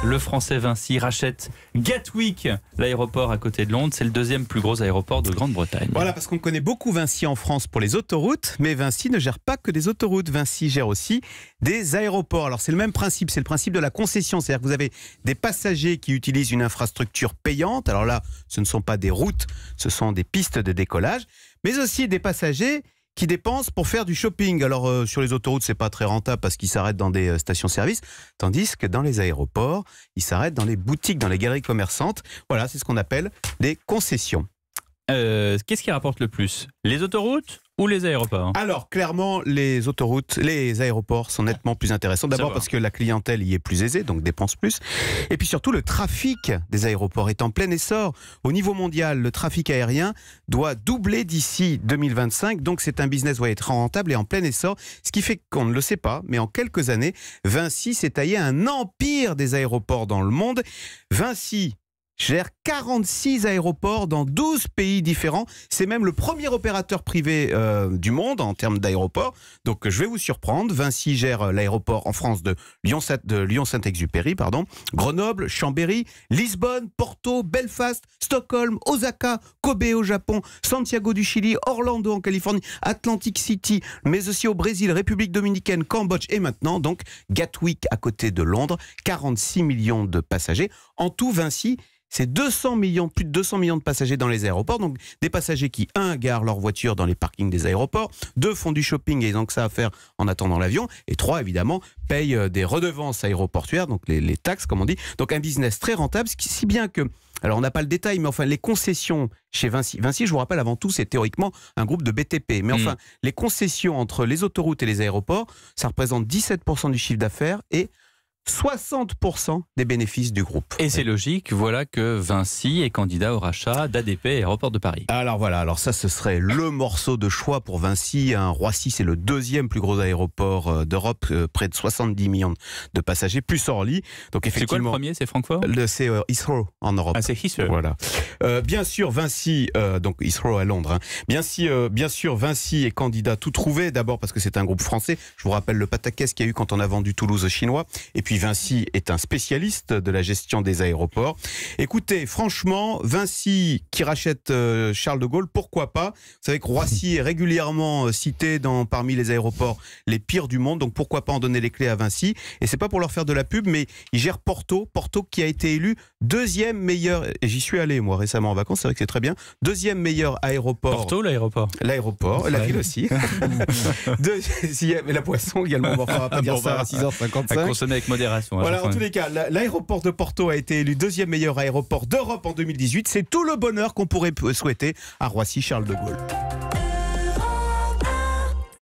le français Vinci rachète Gatwick, l'aéroport à côté de Londres. C'est le deuxième plus gros aéroport de Grande-Bretagne. Voilà, parce qu'on connaît beaucoup Vinci en France pour les autoroutes, mais Vinci ne gère pas que des autoroutes. Vinci gère aussi des aéroports. Alors c'est le même principe, c'est le principe de la concession. C'est-à-dire que vous avez des passagers qui utilisent une infrastructure payante. Alors là, ce ne sont pas des routes, ce sont des pistes de décollage, mais aussi des passagers qui dépensent pour faire du shopping. Alors sur les autoroutes, c'est pas très rentable parce qu'ils s'arrêtent dans des stations-service, tandis que dans les aéroports, ils s'arrêtent dans les boutiques, dans les galeries commerçantes. Voilà, c'est ce qu'on appelle des concessions. Qu'est-ce qui rapporte le plus? Les autoroutes ou les aéroports? Alors, clairement, les autoroutes, les aéroports sont nettement plus intéressants. D'abord parce que la clientèle y est plus aisée, donc dépense plus. Et puis surtout, le trafic des aéroports est en plein essor. Au niveau mondial, le trafic aérien doit doubler d'ici 2025. Donc, c'est un business qui être rentable et en plein essor. Ce qui fait qu'on ne le sait pas, mais en quelques années, Vinci s'est taillé un empire des aéroports dans le monde. Vinci gère 46 aéroports dans 12 pays différents. C'est même le premier opérateur privé du monde en termes d'aéroports. Donc je vais vous surprendre. Vinci gère l'aéroport en France de Lyon-Saint-Exupéry, Grenoble, Chambéry, Lisbonne, Porto, Belfast, Stockholm, Osaka, Kobe au Japon, Santiago du Chili, Orlando en Californie, Atlantic City, mais aussi au Brésil, République dominicaine, Cambodge et maintenant donc Gatwick à côté de Londres. 46 millions de passagers. En tout, Vinci, c'est plus de 200 millions de passagers dans les aéroports. Donc des passagers qui, 1, garent leur voiture dans les parkings des aéroports, 2, font du shopping et donc ça à faire en attendant l'avion, et 3, évidemment, payent des redevances aéroportuaires, donc les taxes comme on dit. Donc un business très rentable, si bien que, alors on n'a pas le détail, mais enfin les concessions chez Vinci, je vous rappelle avant tout, c'est théoriquement un groupe de BTP, mais enfin les concessions entre les autoroutes et les aéroports, ça représente 17% du chiffre d'affaires et 60% des bénéfices du groupe. Et c'est logique, voilà que Vinci est candidat au rachat d'ADP Aéroport de Paris. Alors ça, ce serait le morceau de choix pour Vinci. Roissy, c'est le deuxième plus gros aéroport d'Europe, près de 70 millions de passagers, plus Orly. Donc effectivement, c'est quoi le premier? C'est Francfort? C'est Heathrow en Europe. Ah, c'est Heathrow. Voilà. Bien sûr, Vinci, donc Heathrow à Londres. Bien sûr, Vinci est candidat tout trouvé. D'abord parce que c'est un groupe français. Je vous rappelle le pataquès qu'il y a eu quand on a vendu Toulouse aux Chinois. Et puis Vinci est un spécialiste de la gestion des aéroports. Écoutez, franchement, Vinci qui rachète Charles de Gaulle, pourquoi pas? Vous savez que Roissy est régulièrement cité parmi les aéroports les pires du monde, donc pourquoi pas en donner les clés à Vinci? Et c'est pas pour leur faire de la pub, mais il gère Porto qui a été élu deuxième meilleur, et j'y suis allé moi récemment en vacances, c'est vrai que c'est très bien, deuxième meilleur aéroport. Porto, l'aéroport? L'aéroport, la ville aussi. Deuxième, et la poisson également, on va pas dire ça à 6h55. À consommer avec modération. Voilà, en tous les cas, l'aéroport de Porto a été élu deuxième meilleur aéroport d'Europe en 2018. C'est tout le bonheur qu'on pourrait souhaiter à Roissy Charles de Gaulle.